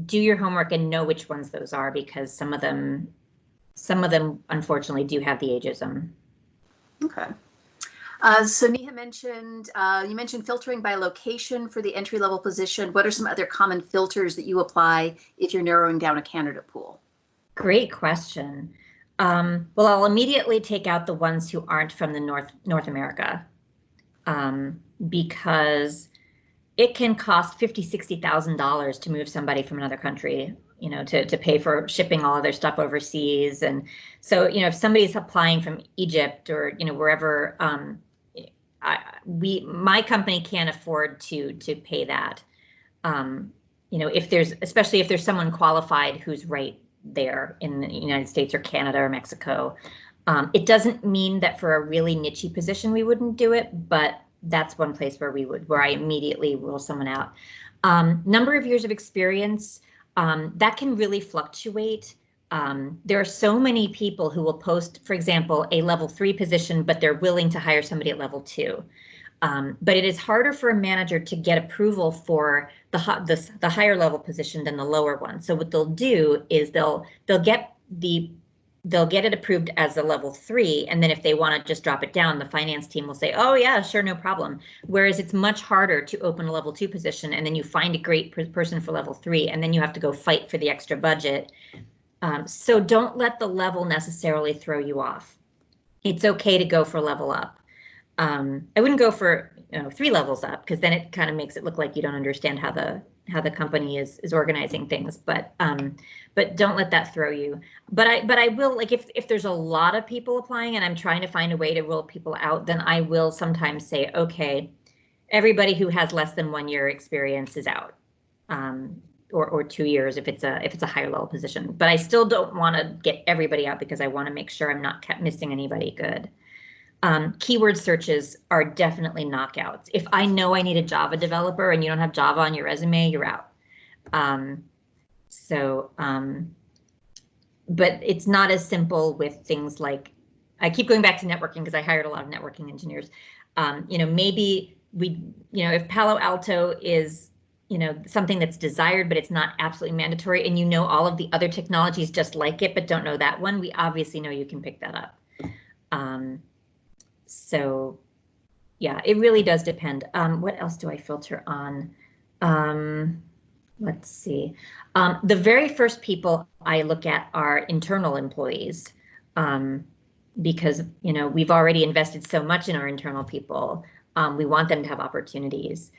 do your homework and know which ones those are, because some of them unfortunately do have the ageism. Okay. So Neha mentioned, you mentioned filtering by location for the entry-level position. What are some other common filters that you apply if you're narrowing down a candidate pool? Great question. Well, I'll immediately take out the ones who aren't from the North America, because it can cost $50,000, $60,000 to move somebody from another country, you know, to pay for shipping all of their stuff overseas. And so, you know, if somebody's applying from Egypt or, you know, wherever, my company can't afford to pay that. You know, especially if there's someone qualified who's right there in the United States or Canada or Mexico. It doesn't mean that for a really niche position we wouldn't do it, but that's one place where I immediately rule someone out. Number of years of experience, that can really fluctuate. There are so many people who will post, for example, a level 3 position, but they're willing to hire somebody at level 2. But it is harder for a manager to get approval for the higher level position than the lower one. So what they'll do is they'll get it approved as a level 3, and then if they want to just drop it down, the finance team will say, oh yeah, sure, no problem. Whereas it's much harder to open a level 2 position, and then you find a great person for level 3, and then you have to go fight for the extra budget. So don't let the level necessarily throw you off. It's okay to go for level up. I wouldn't go for 3 levels up, because then it kind of makes it look like you don't understand how the company is organizing things. But don't let that throw you. But I will, like, if there's a lot of people applying and I'm trying to find a way to rule people out, then I will sometimes say, okay, everybody who has less than 1 year experience is out, or 2 years if it's a higher level position. But I still don't want to get everybody out, because I want to make sure I'm not missing anybody good. Keyword searches are definitely knockouts. If I know I need a Java developer and you don't have Java on your resume, you're out. But it's not as simple with things like, I keep going back to networking because I hired a lot of networking engineers. Maybe if Palo Alto is you know, something that's desired, but it's not absolutely mandatory, and you know all of the other technologies just like it, but don't know that one, we obviously know you can pick that up. So yeah, it really does depend. What else do I filter on? Let's see. The very first people I look at are internal employees, because, you know, we've already invested so much in our internal people. We want them to have opportunities.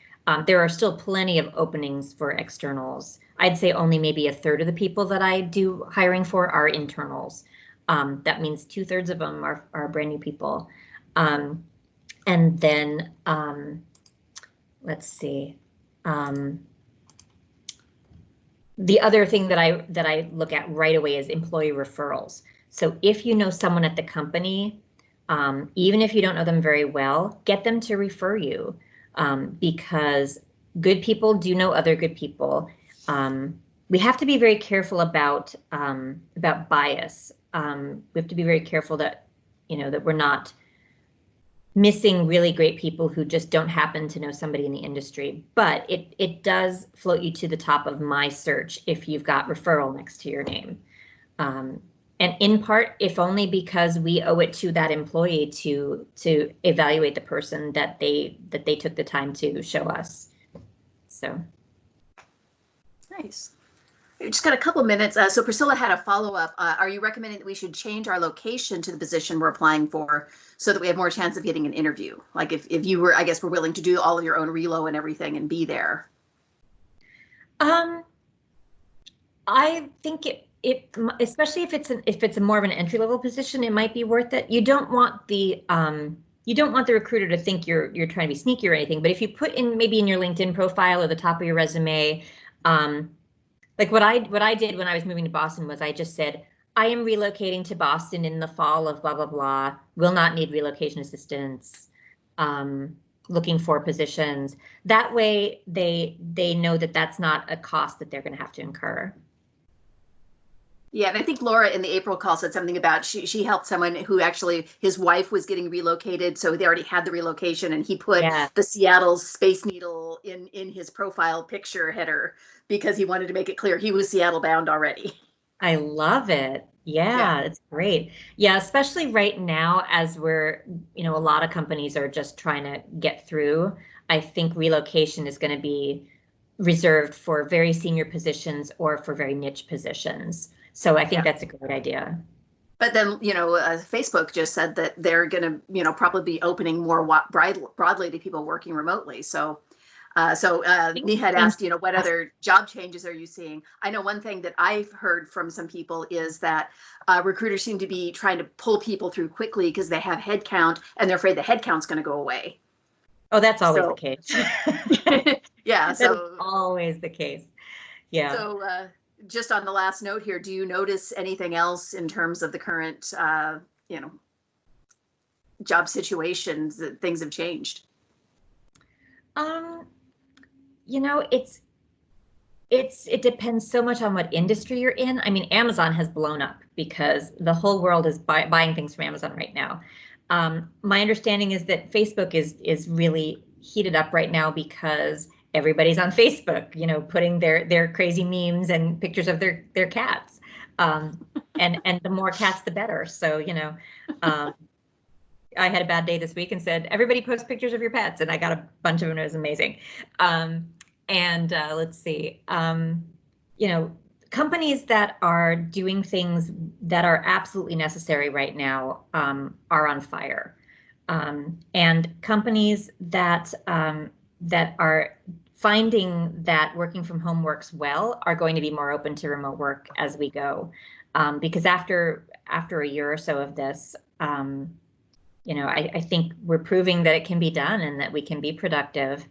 There are still plenty of openings for externals. I'd say only maybe a third of the people that I do hiring for are internals. That means 2/3 of them are brand new people. And then let's see. The other thing that I look at right away is employee referrals. So if you know someone at the company, even if you don't know them very well, get them to refer you, because good people do know other good people. We have to be very careful about bias. We have to be very careful that, you know, that we're not missing really great people who just don't happen to know somebody in the industry. But it does float you to the top of my search if you've got referral next to your name. And in part, if only because we owe it to that employee to evaluate the person that they took the time to show us. So. Nice. We just got a couple minutes. So Priscilla had a follow-up. Are you recommending that we should change our location to the position we're applying for so that we have more chance of getting an interview? Like if you were, I guess, were willing to do all of your own relo and everything and be there. I think it especially if it's a more of an entry-level position, it might be worth it. You don't want the recruiter to think you're trying to be sneaky or anything. But if you put in maybe in your LinkedIn profile or the top of your resume, like what I did when I was moving to Boston was I just said, I am relocating to Boston in the fall of blah, blah, blah, will not need relocation assistance, looking for positions. That way they know that that's not a cost that they're going to have to incur. Yeah, and I think Laura in the April call said something about she helped someone who actually his wife was getting relocated, so they already had the relocation, and he put the Seattle Space Needle in his profile picture header because he wanted to make it clear he was Seattle bound already. I love it. Yeah, it's great. Yeah, especially right now as we're, you know, a lot of companies are just trying to get through. I think relocation is going to be reserved for very senior positions or for very niche positions. So I think that's a great idea. But then, you know, Facebook just said that they're going to, you know, probably be opening more broadly to people working remotely. So, Nihad asked, you know, what other job changes are you seeing? I know one thing that I've heard from some people is that recruiters seem to be trying to pull people through quickly because they have headcount and they're afraid the headcount's going to go away. Oh, that's always the case. Yeah, so that's always the case. Yeah. So just on the last note here, do you notice anything else in terms of the current, you know, job situations that things have changed? You know, it depends so much on what industry you're in. I mean, Amazon has blown up because the whole world is buying things from Amazon right now. My understanding is that Facebook is really heated up right now because everybody's on Facebook, you know, putting their crazy memes and pictures of their cats. And the more cats, the better. So, you know, I had a bad day this week and said, everybody post pictures of your pets. And I got a bunch of them. It was amazing. Let's see, you know, companies that are doing things that are absolutely necessary right now are on fire. And companies that are finding that working from home works well are going to be more open to remote work as we go. Because after a year or so of this, you know, I think we're proving that it can be done and that we can be productive.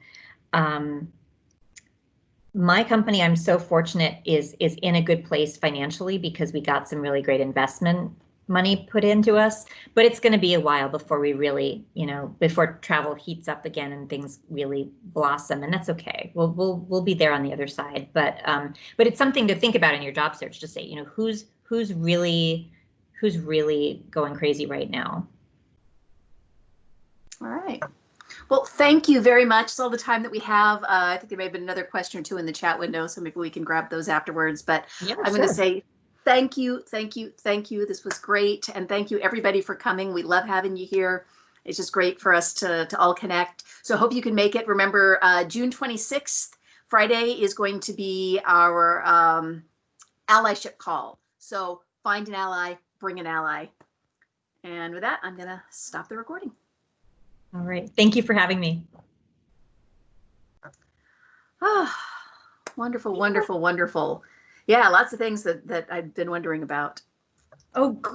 My company, I'm so fortunate, is in a good place financially because we got some really great investment money put into us, but it's going to be a while before we really, you know, before travel heats up again and things really blossom, and that's okay. We'll be there on the other side, but it's something to think about in your job search to say, you know, who's really going crazy right now. All right. Well, thank you very much. It's all the time that we have. I think there may have been another question or two in the chat window, so maybe we can grab those afterwards. But Yeah, I'm going to say thank you, thank you, thank you. This was great. And thank you, everybody, for coming. We love having you here. It's just great for us to all connect. So I hope you can make it. Remember, June 26th, Friday, is going to be our allyship call. So find an ally, bring an ally. And with that, I'm going to stop the recording. All right. Thank you for having me. Oh, wonderful, wonderful, wonderful. Yeah, lots of things that I've been wondering about. Oh, good.